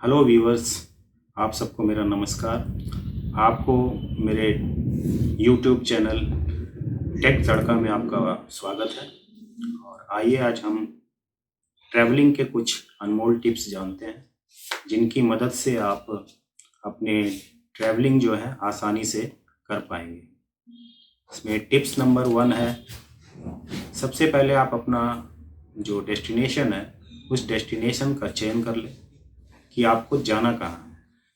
Hello viewers, आप सबको मेरा नमस्कार। आपको मेरे यूट्यूब चैनल टेक तड़का में आपका स्वागत है। और आइए आज हम ट्रैवलिंग के कुछ अनमोल टिप्स जानते हैं, जिनकी मदद से आप अपने ट्रैवलिंग जो है आसानी से कर पाएंगे। इसमें टिप्स नंबर 1 है, सबसे पहले आप अपना जो डेस्टिनेशन है उस डेस्टिनेशन का चयन कर लें कि आपको जाना कहाँ है।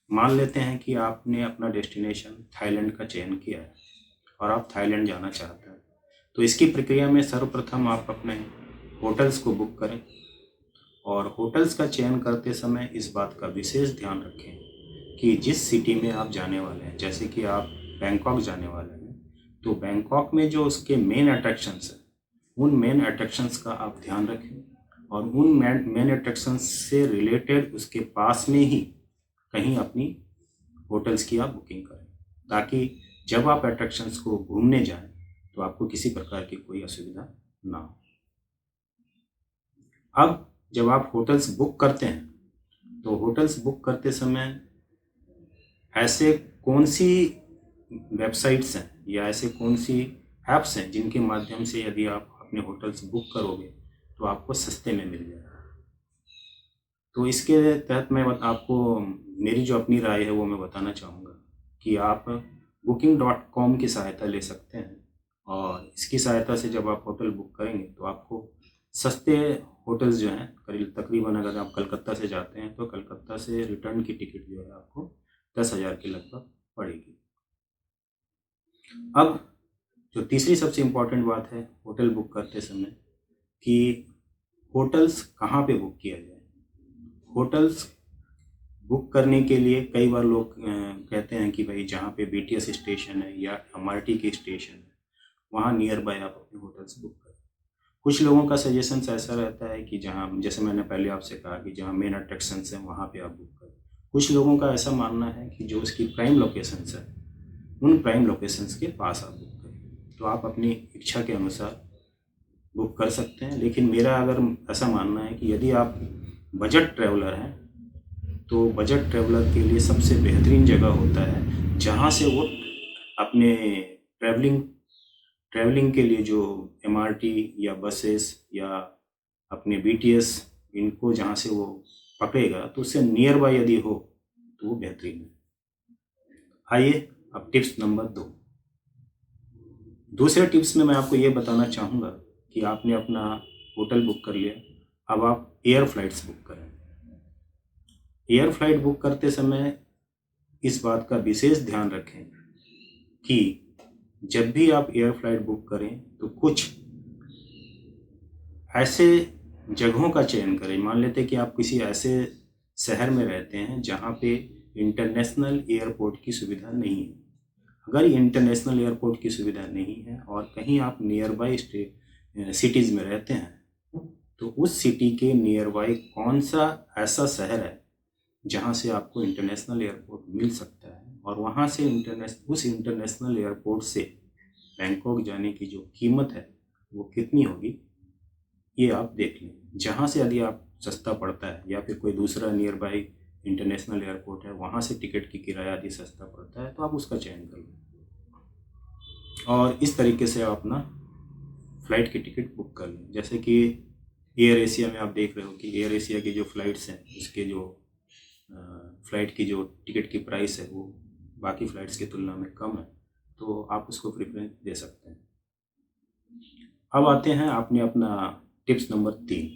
मान लेते हैं कि आपने अपना डेस्टिनेशन थाईलैंड का चयन किया है और आप थाईलैंड जाना चाहते हैं, तो इसकी प्रक्रिया में सर्वप्रथम आप अपने होटल्स को बुक करें। और होटल्स का चयन करते समय इस बात का विशेष ध्यान रखें कि जिस सिटी में आप जाने वाले हैं, जैसे कि आप बैंकॉक जाने वाले हैं, तो बैंकॉक में जो उसके मेन अट्रैक्शंस हैं उन मेन अट्रैक्शंस का आप ध्यान रखें और उन मेन अट्रैक्शंस से रिलेटेड उसके पास में ही कहीं अपनी होटल्स की आप बुकिंग करें, ताकि जब आप अट्रैक्शंस को घूमने जाएं तो आपको किसी प्रकार की कोई असुविधा ना हो। अब जब आप होटल्स बुक करते हैं तो होटल्स बुक करते समय ऐसे कौन सी वेबसाइट्स हैं या ऐसे कौन सी ऐप्स हैं जिनके माध्यम से यदि आप अपने होटल्स बुक करोगे तो आपको सस्ते में मिल जाएगा। तो इसके तहत मैं आपको मेरी जो अपनी राय है वो मैं बताना चाहूँगा कि आप booking.com की सहायता ले सकते हैं। और इसकी सहायता से जब आप होटल बुक करेंगे तो आपको सस्ते होटल्स जो हैं तकरीबन अगर आप कलकत्ता से जाते हैं तो कलकत्ता से रिटर्न की टिकट जो है आपको 10,000 के लगभग पड़ेगी। अब जो तीसरी सबसे इम्पोर्टेंट बात है होटल बुक करते समय कि होटल्स कहाँ पे बुक किया जाए। होटल्स बुक करने के लिए कई बार लोग कहते हैं कि भाई जहाँ पे बीटीएस स्टेशन है या एमआरटी के स्टेशन है वहाँ नियर बाय आप अपने होटल्स बुक करें। कुछ लोगों का सजेशंस ऐसा रहता है कि जहाँ, जैसे मैंने पहले आपसे कहा कि जहाँ मेन अट्रैक्शंस हैं वहाँ पे आप बुक करें। कुछ लोगों का ऐसा मानना है कि जो उसकी प्राइम लोकेशंस है उन प्राइम लोकेशंस के पास आप बुक करें। तो आप अपनी इच्छा के अनुसार बुक कर सकते हैं, लेकिन मेरा अगर ऐसा मानना है कि यदि आप बजट ट्रैवलर हैं तो बजट ट्रैवलर के लिए सबसे बेहतरीन जगह होता है जहाँ से वो अपने ट्रैवलिंग के लिए जो एमआरटी या बसेस या अपने बीटीएस इनको जहाँ से वो पकड़ेगा तो उससे नियर बाय यदि हो तो वो बेहतरीन है। आइए अब टिप्स नंबर 2। दूसरे टिप्स में मैं आपको ये बताना चाहूँगा कि आपने अपना होटल बुक कर लिया, अब आप एयर फ्लाइट्स बुक करें। एयर फ्लाइट बुक करते समय इस बात का विशेष ध्यान रखें कि जब भी आप एयर फ्लाइट बुक करें तो कुछ ऐसे जगहों का चयन करें। मान लेते हैं कि आप किसी ऐसे शहर में रहते हैं जहाँ पे इंटरनेशनल एयरपोर्ट की सुविधा नहीं है। अगर इंटरनेशनल एयरपोर्ट की सुविधा नहीं है और कहीं आप नियर बाई सिटीज़ में रहते हैं तो उस सिटी के नियर बाई कौन सा ऐसा शहर है जहाँ से आपको इंटरनेशनल एयरपोर्ट मिल सकता है और वहाँ से उस इंटरनेशनल एयरपोर्ट से बैंकॉक जाने की जो कीमत है वो कितनी होगी ये आप देख लें। जहाँ से यदि आप सस्ता पड़ता है या फिर कोई दूसरा नियर बाई इंटरनेशनल एयरपोर्ट है वहाँ से टिकट की किराया यदि सस्ता पड़ता है तो आप उसका चयन कर लें और इस तरीके से आप अपना फ़्लाइट की टिकट बुक कर लें। जैसे कि एयर एशिया में आप देख रहे हो कि एयर एशिया की जो फ़्लाइट्स हैं उसके जो फ़्लाइट की जो टिकट की प्राइस है वो बाकी फ़्लाइट्स की तुलना में कम है, तो आप उसको प्रेफरेंस दे सकते हैं। अब आते हैं, आपने अपना टिप्स नंबर 3,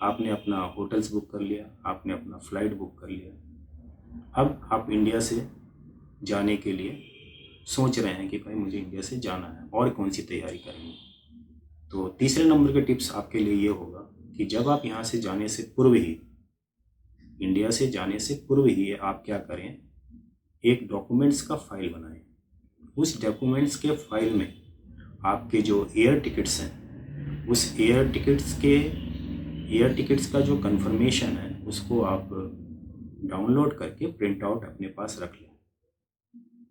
आपने अपना होटल्स बुक कर लिया, आपने अपना फ़्लाइट बुक कर लिया। अब आप इंडिया से जाने के लिए सोच रहे हैं कि भाई मुझे इंडिया से जाना है और कौन सी तैयारी करेंगे। तो तीसरे नंबर के टिप्स आपके लिए ये होगा कि जब आप यहाँ से जाने से पूर्व ही, इंडिया से जाने से पूर्व ही आप क्या करें, एक डॉक्यूमेंट्स का फाइल बनाएं। उस डॉक्यूमेंट्स के फाइल में आपके जो एयर टिकट्स हैं उस एयर टिकट्स का जो कंफर्मेशन है उसको आप डाउनलोड करके प्रिंट आउट अपने पास रख लें।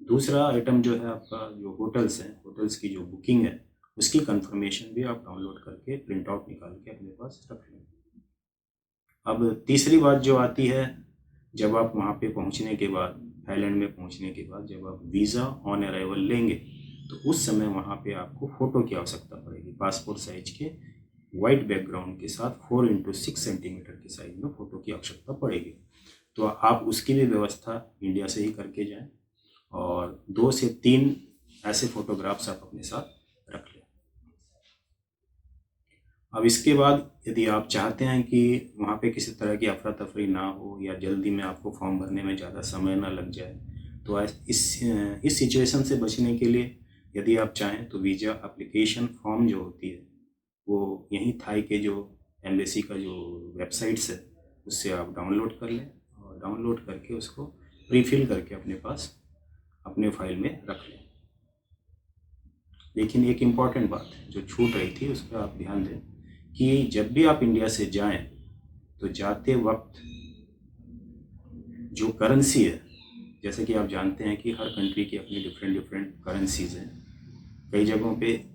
दूसरा आइटम जो है आपका जो होटल्स हैं, होटल्स की जो बुकिंग है उसकी कंफर्मेशन भी आप डाउनलोड करके प्रिंट आउट निकाल के अपने पास रख लें। अब तीसरी बात जो आती है जब आप वहाँ पे पहुँचने के बाद, थाईलैंड में पहुँचने के बाद जब आप वीज़ा ऑन अराइवल लेंगे तो उस समय वहाँ पे आपको फ़ोटो की आवश्यकता पड़ेगी। पासपोर्ट साइज के वाइट बैकग्राउंड के साथ 4x6 सेंटीमीटर के साइज में फ़ोटो की आवश्यकता पड़ेगी। तो आप उसकी भी व्यवस्था इंडिया से ही करके जाएं और 2 से 3 ऐसे फ़ोटोग्राफ्स आप अपने साथ रख लें। अब इसके बाद यदि आप चाहते हैं कि वहाँ पे किसी तरह की अफरा तफरी ना हो या जल्दी में आपको फॉर्म भरने में ज़्यादा समय ना लग जाए, तो इस सिचुएशन से बचने के लिए यदि आप चाहें तो वीज़ा एप्लीकेशन फॉर्म जो होती है वो यहीं थाई के जो एम्बेसी का जो वेबसाइट्स है उससे आप डाउनलोड कर लें और डाउनलोड करके उसको प्रीफिल करके अपने पास अपने फाइल में रख लें। लेकिन एक इम्पॉर्टेंट बात जो छूट रही थी उस पर आप ध्यान दें कि जब भी आप इंडिया से जाएं तो जाते वक्त जो करेंसी है, जैसे कि आप जानते हैं कि हर कंट्री की अपनी डिफरेंट करेंसीज हैं। कई जगहों पे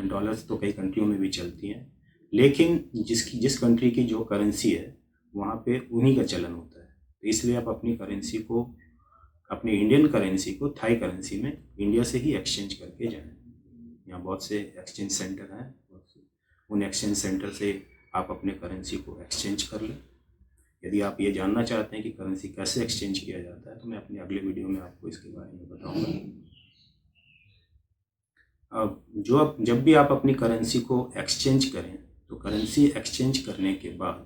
डॉलर्स तो कई कंट्रियों में भी चलती हैं, लेकिन जिस कंट्री की जो करेंसी है वहाँ पे उन्हीं का चलन होता है। तो इसलिए आप अपनी करेंसी को, अपनी इंडियन करेंसी को थाई करेंसी में इंडिया से ही एक्सचेंज करके जाएं। यहाँ बहुत से एक्सचेंज सेंटर हैं, उन एक्सचेंज सेंटर से आप अपने करेंसी को एक्सचेंज कर लें। यदि आप ये जानना चाहते हैं कि करेंसी कैसे एक्सचेंज किया जाता है तो मैं अपने अगले वीडियो में आपको इसके बारे में बताऊंगा। अब जब भी आप अपनी करेंसी को एक्सचेंज करें तो करेंसी एक्सचेंज करने के बाद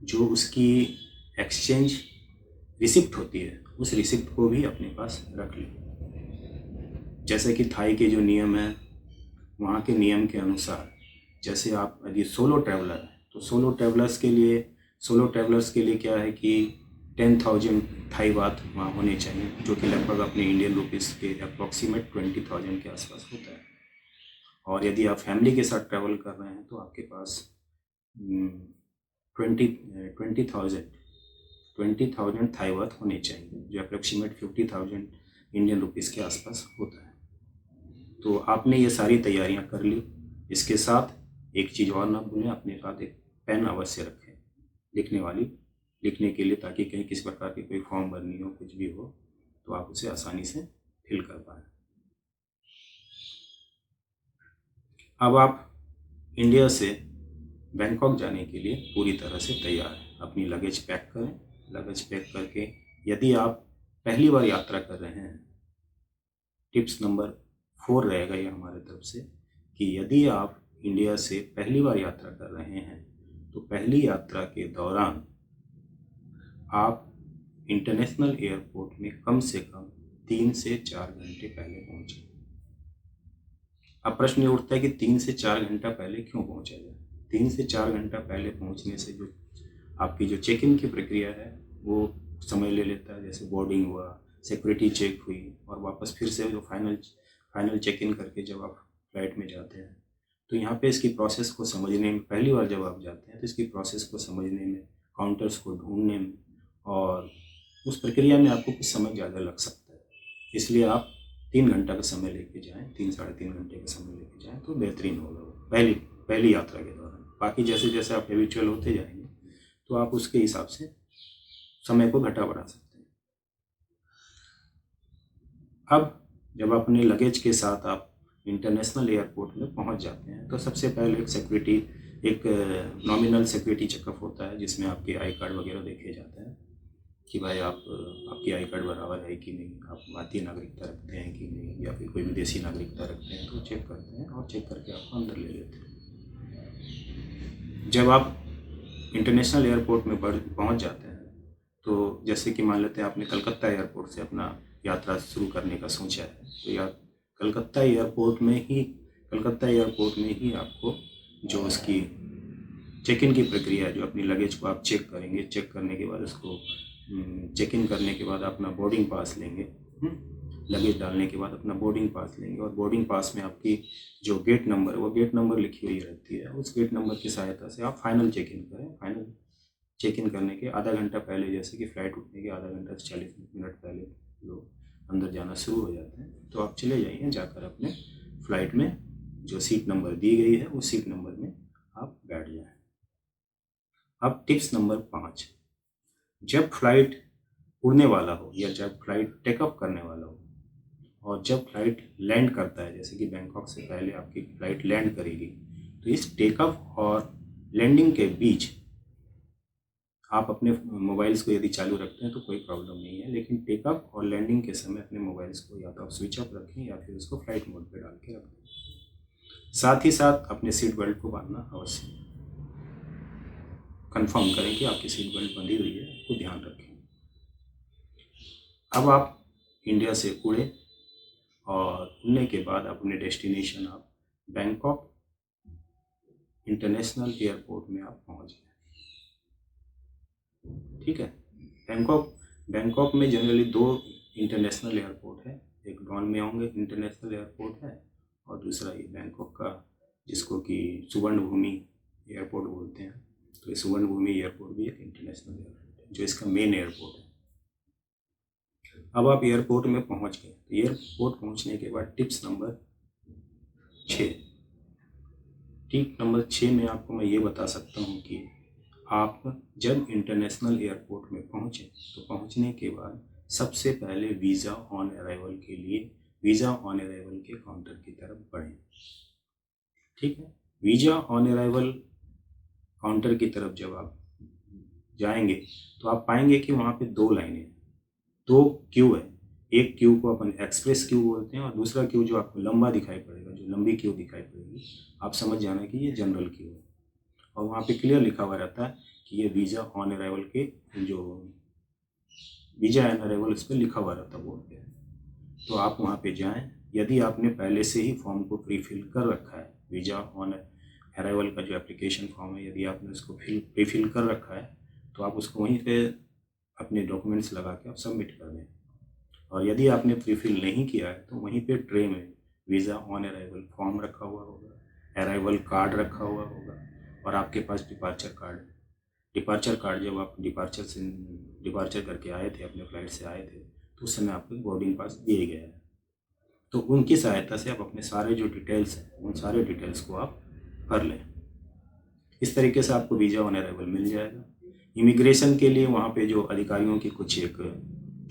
जो उसकी एक्सचेंज रिसिप्ट होती है उस रिसिप्ट को भी अपने पास रख लें। जैसे कि थाई के जो नियम हैं, वहाँ के नियम के अनुसार जैसे आप यदि सोलो ट्रैवलर हैं तो सोलो ट्रैवलर्स के लिए क्या है कि 10,000 थाई बात वहाँ होने चाहिए, जो कि लगभग अपने इंडियन रुपीज़ के अप्रॉक्सीमेट 20,000 के आसपास होता है। और यदि आप फैमिली के साथ ट्रैवल कर रहे हैं तो आपके पास 20,000 थाई बात होने चाहिए, जो अप्रॉक्सीमेट 50,000 इंडियन रुपीज़ के आसपास होता है। तो आपने ये सारी तैयारियां कर ली। इसके साथ एक चीज़ और ना भूलें, अपने साथ एक पेन अवश्य रखें लिखने के लिए, ताकि कहीं किसी प्रकार की कोई फॉर्म भरनी हो, कुछ भी हो तो आप उसे आसानी से फिल कर पाएँ। अब आप इंडिया से बैंकॉक जाने के लिए पूरी तरह से तैयार हैं। अपनी लगेज पैक करें। लगेज पैक करके यदि आप पहली बार यात्रा कर रहे हैं, टिप्स नंबर 4 रहेगा ये हमारे तरफ से कि यदि आप इंडिया से पहली बार यात्रा कर रहे हैं तो पहली यात्रा के दौरान आप इंटरनेशनल एयरपोर्ट में कम से कम 3 से 4 घंटे पहले पहुँचें। अब प्रश्न ये उठता है कि 3 से 4 घंटा पहले क्यों पहुँचा जाए। 3 से 4 घंटा पहले पहुँचने से जो आपकी जो चेक इन की प्रक्रिया है वो समय ले लेता है। जैसे बोर्डिंग हुआ, सिक्योरिटी चेक हुई और वापस फिर से जो फाइनल चेक इन करके जब आप फ्लाइट में जाते हैं तो यहाँ पे इसकी प्रोसेस को समझने में, पहली बार जब आप जाते हैं तो इसकी प्रोसेस को समझने में, काउंटर्स को ढूंढने में और उस प्रक्रिया में आपको कुछ समय ज़्यादा लग सकता है। इसलिए आप 3 घंटा का समय लेके जाएं, 3-3.5 घंटे का समय लेके जाएं तो बेहतरीन होगा पहली यात्रा के दौरान। बाकी जैसे जैसे आप हैबिचुअल होते जाएंगे तो आप उसके हिसाब से समय को घटा बढ़ा सकते हैं। अब जब अपने लगेज के साथ आप इंटरनेशनल एयरपोर्ट में पहुंच जाते हैं तो सबसे पहले एक नॉमिनल सिक्योरिटी चेकअप होता है, जिसमें आपके आई कार्ड वगैरह देखे जाते हैं कि भाई आपकी आई कार्ड बराबर है कि नहीं, आप भारतीय नागरिकता रखते हैं कि नहीं, या फिर कोई विदेशी नागरिकता रखते हैं, तो चेक करते हैं और चेक करके आपको अंदर ले लेते हैं। जब आप इंटरनेशनल एयरपोर्ट में पहुंच जाते हैं तो जैसे कि मान लेते हैं आपने कलकत्ता एयरपोर्ट से अपना यात्रा शुरू करने का सोचा है, तो कलकत्ता एयरपोर्ट में ही आपको जो उसकी चेक इन की प्रक्रिया है, जो अपनी लगेज को आप चेक करेंगे, चेक करने के बाद उसको चेक इन करने के बाद अपना बोर्डिंग पास लेंगे, लगेज डालने के बाद अपना बोर्डिंग पास लेंगे और बोर्डिंग पास में आपकी जो गेट नंबर है वो गेट नंबर लिखी हुई रहती है। उस गेट नंबर की सहायता से आप फाइनल चेक इन करें। फाइनल चेक इन करने के आधा घंटा पहले, जैसे कि फ़्लाइट उठने के आधा घंटा से 40 मिनट पहले लोग अंदर जाना शुरू हो जाते हैं, तो आप चले जाइए, जाकर अपने फ़्लाइट में जो सीट नंबर दी गई है उस सीट नंबर में आप बैठ जाएं। अब टिप्स नंबर 5, जब फ्लाइट उड़ने वाला हो या जब फ्लाइट टेक ऑफ करने वाला हो और जब फ्लाइट लैंड करता है, जैसे कि बैंकॉक से पहले आपकी फ्लाइट लैंड करेगी, तो इस टेक ऑफ और लैंडिंग के बीच आप अपने मोबाइल्स को यदि चालू रखते हैं तो कोई प्रॉब्लम नहीं है, लेकिन टेक ऑफ और लैंडिंग के समय अपने मोबाइल्स को या तो आप स्विच ऑफ रखें या फिर उसको फ्लाइट मोड पे डाल के रखें। साथ ही साथ अपने सीट बेल्ट को बांधना अवश्य कंफर्म करें कि आपकी सीट बेल्ट बंधी हुई है, उसको ध्यान रखें। अब आप इंडिया से उड़े और उड़ने के बाद अपने डेस्टिनेशन आप बैंकॉक इंटरनेशनल एयरपोर्ट में आप पहुंच गए। ठीक है। बैंकॉक में जनरली 2 इंटरनेशनल एयरपोर्ट है, एक डॉन मेओंग इंटरनेशनल एयरपोर्ट है और दूसरा ये बैंकॉक का जिसको कि सुवर्ण भूमि एयरपोर्ट बोलते हैं। तो ये सुवर्ण भूमि एयरपोर्ट भी एक इंटरनेशनल एयरपोर्ट है जो इसका मेन एयरपोर्ट है। अब आप एयरपोर्ट में पहुंच गए। तो एयरपोर्ट पहुंचने के बाद टिप्स नंबर 6 में आपको मैं ये बता सकता हूँ कि आप जब इंटरनेशनल एयरपोर्ट में पहुँचे तो पहुँचने के बाद सबसे पहले वीज़ा ऑन अराइवल के लिए वीज़ा ऑन अराइवल के काउंटर की तरफ बढ़ें। ठीक है। वीज़ा ऑन अराइवल काउंटर की तरफ जब आप जाएंगे तो आप पाएंगे कि वहाँ पे 2 लाइनें, 2 क्यू है। एक क्यू को अपन एक्सप्रेस क्यू बोलते हैं और दूसरा क्यू जो आपको लंबा दिखाई पड़ेगा, जो लंबी क्यू दिखाई पड़ेगी, आप समझ जाना कि ये जनरल क्यू है। और वहाँ पे क्लियर लिखा हुआ रहता है कि ये वीज़ा ऑन अराइवल के जो वीज़ा ऑन अराइवल इस पर लिखा हुआ रहता है बोर्ड पे। तो आप वहाँ पे जाएं। यदि आपने पहले से ही फॉर्म को प्री फिल कर रखा है, वीज़ा ऑन अराइवल का जो एप्लीकेशन फॉर्म है, यदि आपने उसको प्री फिल कर रखा है तो आप उसको वहीं पे अपने डॉक्यूमेंट्स लगा के आप सबमिट कर दें। और यदि आपने प्री फिल नहीं किया है तो वहीं पे ट्रे में वीज़ा ऑन अराइवल फॉर्म रखा हुआ होगा, अराइवल कार्ड रखा हुआ होगा और आपके पास डिपार्चर कार्ड जब आप डिपार्चर करके आए थे, अपने फ्लाइट से आए थे, तो उस समय आपको बोर्डिंग पास दिए गया है। तो उनकी सहायता से आप अपने सारे जो डिटेल्स हैं उन सारे डिटेल्स को आप भर लें। इस तरीके से आपको वीज़ा ऑन अराइवल मिल जाएगा। इमिग्रेशन के लिए वहाँ पे जो अधिकारियों की कुछ एक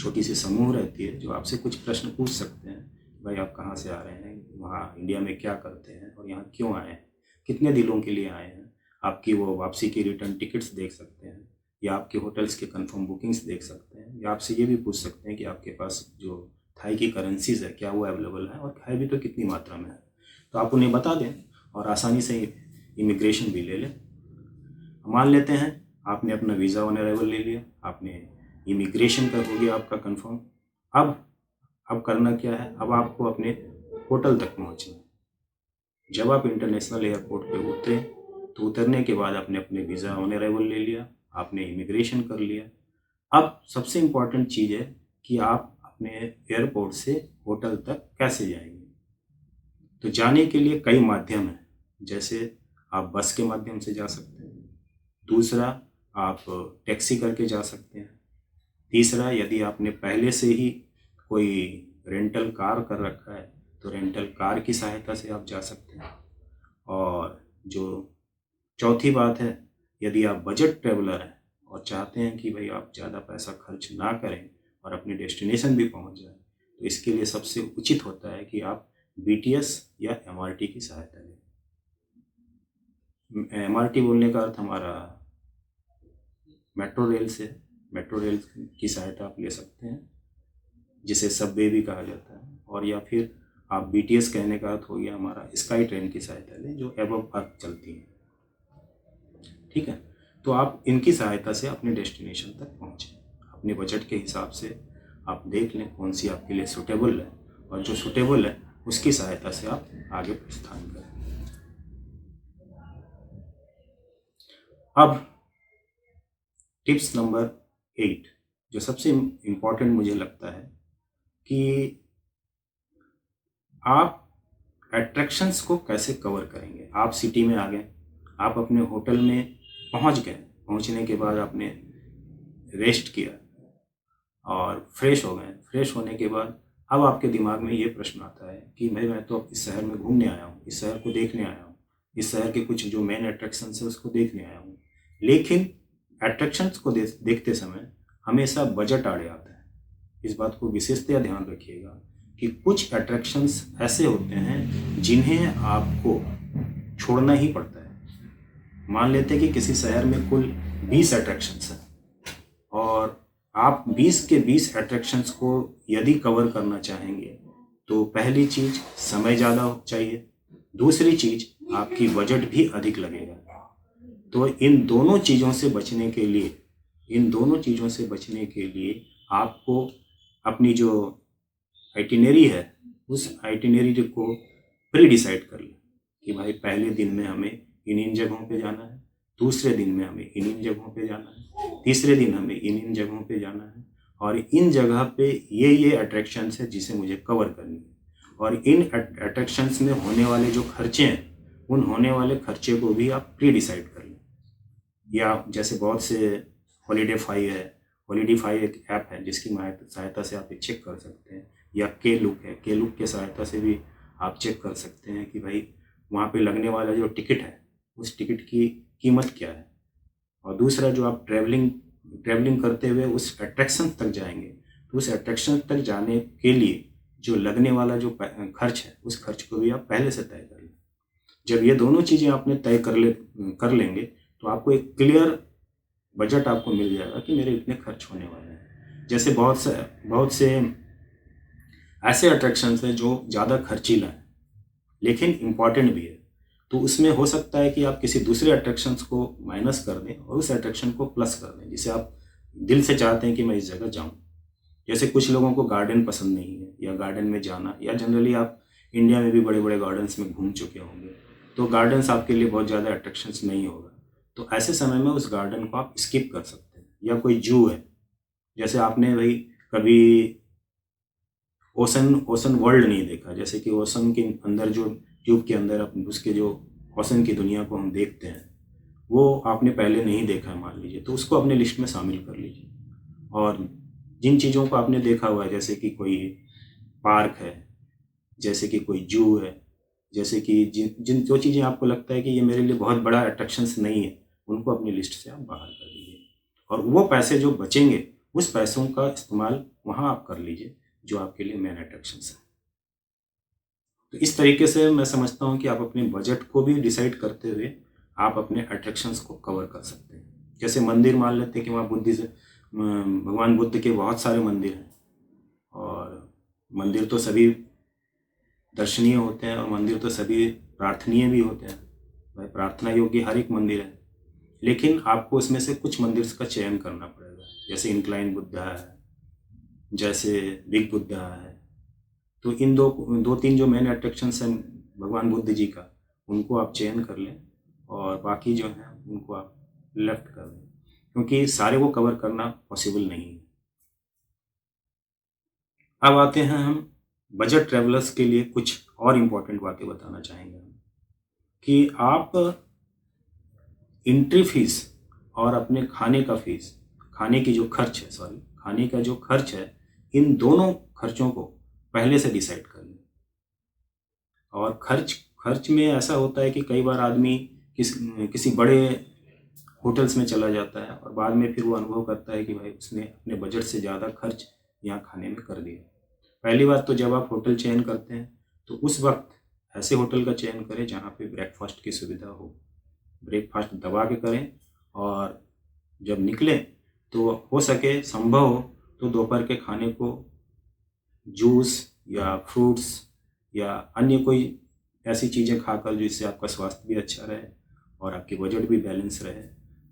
छोटी सी समूह रहती है जो आपसे कुछ प्रश्न पूछ सकते हैं, भाई आप कहाँ से आ रहे हैं, वहाँ इंडिया में क्या करते हैं और यहाँ क्यों आए हैं, कितने दिनों के लिए आए हैं, आपकी वो वापसी की रिटर्न टिकट्स देख सकते हैं या आपके होटल्स के कंफर्म बुकिंग्स देख सकते हैं, या आपसे ये भी पूछ सकते हैं कि आपके पास जो थाई की करेंसीज है क्या वो अवेलेबल है और है भी तो कितनी मात्रा में है। तो आप उन्हें बता दें और आसानी से इमिग्रेशन भी ले लें। मान लेते हैं आपने अपना वीज़ा ऑन अराइवल ले लिया, आपने इमिग्रेशन का हो गया आपका कंफर्म। अब करना क्या है, अब आपको अपने होटल तक पहुंचना है। जब आप इंटरनेशनल एयरपोर्ट पे उतरे तो उतरने के बाद आपने अपने वीज़ा ऑन अराइवल ले लिया, आपने इमिग्रेशन कर लिया। अब सबसे इम्पॉर्टेंट चीज़ है कि आप अपने एयरपोर्ट से होटल तक कैसे जाएंगे। तो जाने के लिए कई माध्यम हैं, जैसे आप बस के माध्यम से जा सकते हैं, दूसरा आप टैक्सी करके जा सकते हैं, तीसरा यदि आपने पहले से ही कोई रेंटल कार कर रखा है तो रेंटल कार की सहायता से आप जा सकते हैं, और जो चौथी बात है, यदि आप बजट ट्रैवलर हैं और चाहते हैं कि भाई आप ज़्यादा पैसा खर्च ना करें और अपने डेस्टिनेशन भी पहुंच जाएं, तो इसके लिए सबसे उचित होता है कि आप BTS या MRT की सहायता लें। MRT बोलने का अर्थ हमारा मेट्रो रेल से, मेट्रो रेल की सहायता आप ले सकते हैं जिसे सबवे भी कहा जाता है, और या फिर आप BTS कहने का अर्थ हो गया हमारा स्काई ट्रेन की सहायता लें जो एबव अर्थ चलती है। ठीक है। तो आप इनकी सहायता से अपने डेस्टिनेशन तक पहुँचें। अपने बजट के हिसाब से आप देख लें कौन सी आपके लिए सूटेबल है, और जो सूटेबल है उसकी सहायता से आप आगे प्रस्थान करें। अब टिप्स नंबर 8 जो सबसे इम्पॉर्टेंट मुझे लगता है कि आप अट्रैक्शंस को कैसे कवर करेंगे। आप सिटी में आ गए, आप अपने होटल में पहुंच गए, पहुंचने के बाद आपने रेस्ट किया और फ्रेश हो गए। फ्रेश होने के बाद अब आपके दिमाग में ये प्रश्न आता है कि मैं तो इस शहर में घूमने आया हूँ, इस शहर को देखने आया हूँ, इस शहर के कुछ जो मेन अट्रैक्शंस है उसको देखने आया हूँ, लेकिन अट्रैक्शंस को देखते समय हमेशा बजट आड़े आता है। इस बात को विशेषतया ध्यान रखिएगा कि कुछ अट्रैक्शंस ऐसे होते हैं जिन्हें आपको छोड़ना ही पड़ता है। मान लेते हैं कि किसी शहर में कुल 20 अट्रैक्शंस हैं और आप 20 के 20 अट्रैक्शंस को यदि कवर करना चाहेंगे तो पहली चीज़ समय ज़्यादा चाहिए, दूसरी चीज़ आपकी बजट भी अधिक लगेगा। तो इन दोनों चीज़ों से बचने के लिए आपको अपनी जो आइटिनरी है उस आइटिनरी को प्री डिसाइड कर लें कि भाई पहले दिन में हमें इन जगहों पे जाना है, दूसरे दिन में हमें इन जगहों पे जाना है, तीसरे दिन हमें इन जगहों पे जाना है और इन जगह पे ये अट्रैक्शंस है जिसे मुझे कवर करनी है। और इन अट्रैक्शंस में होने वाले जो खर्चे हैं उन होने वाले खर्चे को भी आप प्री डिसाइड कर लें। या जैसे बहुत से हॉलीडेफाई एक ऐप है जिसकी सहायता से आप चेक कर सकते हैं, या के लुक के सहायता से भी आप चेक कर सकते हैं कि भाई वहाँ पे लगने वाला जो टिकट है उस टिकट की कीमत क्या है। और दूसरा, जो आप ट्रैवलिंग करते हुए उस अट्रैक्शन तक जाएंगे तो उस अट्रैक्शन तक जाने के लिए जो लगने वाला जो खर्च है उस खर्च को भी आप पहले से तय कर लें। जब ये दोनों चीज़ें आपने तय कर लेंगे तो आपको एक क्लियर बजट आपको मिल जाएगा कि मेरे इतने खर्च होने वाले हैं। जैसे बहुत से ऐसे अट्रैक्शंस हैं जो ज़्यादा खर्चीला है लेकिन इम्पॉर्टेंट भी है, तो उसमें हो सकता है कि आप किसी दूसरे अट्रैक्शंस को माइनस कर दें और उस अट्रैक्शन को प्लस कर दें जिसे आप दिल से चाहते हैं कि मैं इस जगह जाऊं। जैसे कुछ लोगों को गार्डन पसंद नहीं है या गार्डन में जाना, या जनरली आप इंडिया में भी बड़े बड़े गार्डन्स में घूम चुके होंगे तो गार्डन्स आपके लिए बहुत ज़्यादा अट्रैक्शंस नहीं होगा, तो ऐसे समय में उस गार्डन को आप स्किप कर सकते हैं। या कोई जू है, जैसे आपने भाई कभी ओशन वर्ल्ड नहीं देखा, जैसे कि ओशन के अंदर जो ट्यूब के अंदर उसके जो ओशन की दुनिया को हम देखते हैं वो आपने पहले नहीं देखा है मान लीजिए, तो उसको अपने लिस्ट में शामिल कर लीजिए। और जिन चीज़ों को आपने देखा हुआ है जैसे कि कोई पार्क है, जैसे कि कोई जू है, जैसे कि जिन जो चीज़ें आपको लगता है कि ये मेरे लिए बहुत बड़ा अट्रैक्शंस नहीं है उनको अपनी लिस्ट से आप बाहर कर दीजिए और वो पैसे जो बचेंगे उस पैसों का इस्तेमाल वहाँ आप कर लीजिए जो आपके लिए मेन अट्रैक्शंस है। तो इस तरीके से मैं समझता हूँ कि आप अपने बजट को भी डिसाइड करते हुए आप अपने अट्रैक्शंस को कवर कर सकते हैं। जैसे मंदिर मान लेते हैं कि वहाँ भगवान बुद्ध के बहुत सारे मंदिर हैं और मंदिर तो सभी दर्शनीय होते हैं और मंदिर तो सभी प्रार्थनीय भी होते हैं, भाई प्रार्थना योग्य हर एक मंदिर है, लेकिन आपको उसमें से कुछ मंदिर का चयन करना पड़ेगा। जैसे इंक्लाइन बुद्धा है, जैसे बिग बुद्धा है, तो इन दो तीन जो मेन अट्रैक्शंस हैं भगवान बुद्ध जी का उनको आप चयन कर लें और बाकी जो हैं उनको आप लेफ्ट कर दें, क्योंकि सारे को कवर करना पॉसिबल नहीं है। अब आते हैं हम बजट ट्रैवलर्स के लिए कुछ और इम्पोर्टेंट बातें बताना चाहेंगे कि आप एंट्री फीस और अपने खाने की जो खर्च है खाने का जो खर्च है, इन दोनों खर्चों को पहले से डिसाइड कर लें। और खर्च में ऐसा होता है कि कई बार आदमी किसी बड़े होटल्स में चला जाता है और बाद में फिर वो अनुभव करता है कि भाई उसने अपने बजट से ज़्यादा खर्च यहाँ खाने में कर दिया। पहली बात तो जब आप होटल चयन करते हैं तो उस वक्त ऐसे होटल का चयन करें जहाँ पे ब्रेकफास्ट की सुविधा हो। ब्रेकफास्ट दबा के करें और जब निकलें तो हो सके संभव हो तो दोपहर के खाने को जूस या फ्रूट्स या अन्य कोई ऐसी चीज़ें खाकर जिससे आपका स्वास्थ्य भी अच्छा रहे और आपकी बजट भी बैलेंस रहे,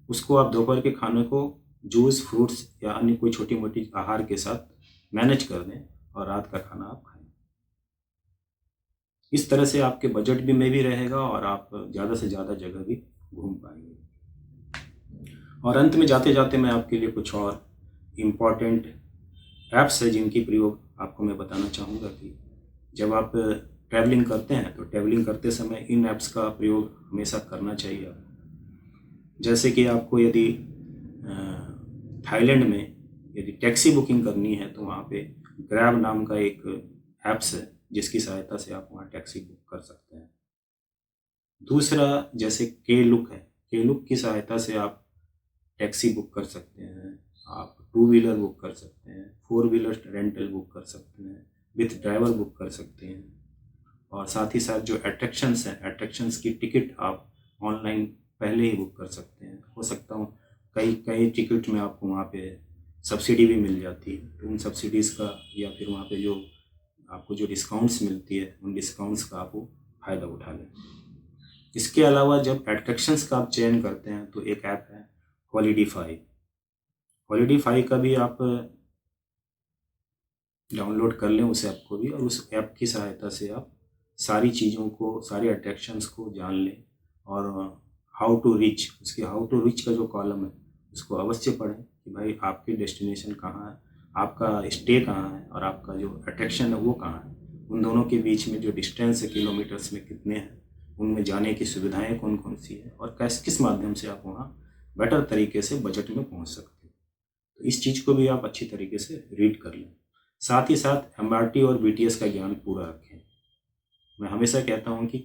उसको आप दोपहर के खाने को जूस, फ्रूट्स या अन्य कोई छोटी मोटी आहार के साथ मैनेज कर दें और रात का खाना आप खाएं। इस तरह से आपके बजट में भी रहेगा और आप ज़्यादा से ज़्यादा जगह भी घूम पाएंगे। और अंत में जाते जाते मैं आपके लिए कुछ और इम्पॉर्टेंट ऐप्स है जिनकी प्रयोग आपको मैं बताना चाहूँगा कि जब आप ट्रैवलिंग करते हैं तो ट्रैवलिंग करते समय इन ऐप्स का प्रयोग हमेशा करना चाहिए। जैसे कि आपको यदि थाईलैंड में यदि टैक्सी बुकिंग करनी है तो वहाँ पे ग्रैब नाम का एक ऐप्स है जिसकी सहायता से आप वहाँ टैक्सी बुक कर सकते हैं। दूसरा जैसे के लुक की सहायता से आप टैक्सी बुक कर सकते हैं। आप 2 व्हीलर बुक कर सकते हैं, 4 व्हीलर रेंटल बुक कर सकते हैं, विथ ड्राइवर बुक कर सकते हैं। और साथ ही साथ जो अट्रैक्शंस हैं, अट्रैक्शंस की टिकट आप ऑनलाइन पहले ही बुक कर सकते हैं। हो सकता हूँ कई कई टिकट में आपको वहाँ पे सब्सिडी भी मिल जाती है, तो उन सब्सिडीज़ का या फिर वहाँ पे जो आपको जो डिस्काउंट्स मिलती है उन डिस्काउंट्स का आप फ़ायदा उठा लें। इसके अलावा जब अट्रैक्शंस का आप चयन करते हैं तो एक ऐप है हॉलिडेफाई। हॉलिडेफाई का भी आप डाउनलोड कर लें उस ऐप को भी, और उस ऐप की सहायता से आप सारी चीज़ों को, सारे अट्रैक्शंस को जान लें। और हाउ टू रीच, उसके हाउ टू रीच का जो कॉलम है उसको अवश्य पढ़ें कि भाई आपकी डेस्टिनेशन कहाँ है, आपका स्टे कहाँ है और आपका जो अट्रैक्शन है वो कहाँ है। उन दोनों के बीच में जो डिस्टेंस है किलोमीटर्स में कितने हैं, उनमें जाने की सुविधाएं कौन कौन सी है और किस माध्यम से आप वहाँ बेटर तरीके से बजट में पहुँच सकते हैं। तो इस चीज़ को भी आप अच्छी तरीके से रीड कर लें। साथ ही साथ MRT और BTS का ज्ञान पूरा रखें। मैं हमेशा कहता हूँ कि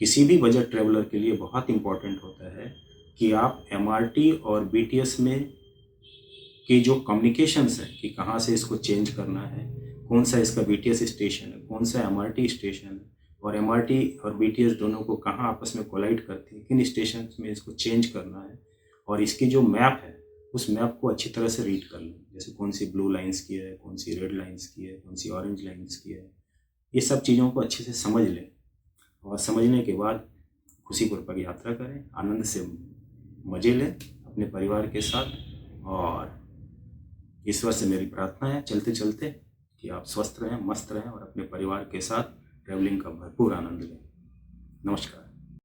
किसी भी बजट ट्रैवलर के लिए बहुत इम्पोर्टेंट होता है कि आप MRT और BTS में की जो कम्युनिकेशंस है कि कहाँ से इसको चेंज करना है, कौन सा इसका BTS स्टेशन है, कौन सा MRT स्टेशन है, और MRT और BTS दोनों को कहाँ आपस में कोलाइड करती है, किन स्टेशन में इसको चेंज करना है, और इसकी जो मैप है उस मैप को अच्छी तरह से रीड कर लें। जैसे कौन सी ब्लू लाइंस की है, कौन सी रेड लाइंस की है, कौन सी ऑरेंज लाइंस की है, ये सब चीज़ों को अच्छे से समझ लें। और समझने के बाद खुशीपूर्वक यात्रा करें, आनंद से मज़े लें अपने परिवार के साथ। और ईश्वर से मेरी प्रार्थना है चलते चलते कि आप स्वस्थ रहें, मस्त रहें और अपने परिवार के साथ ट्रैवलिंग का भरपूर आनंद लें। नमस्कार।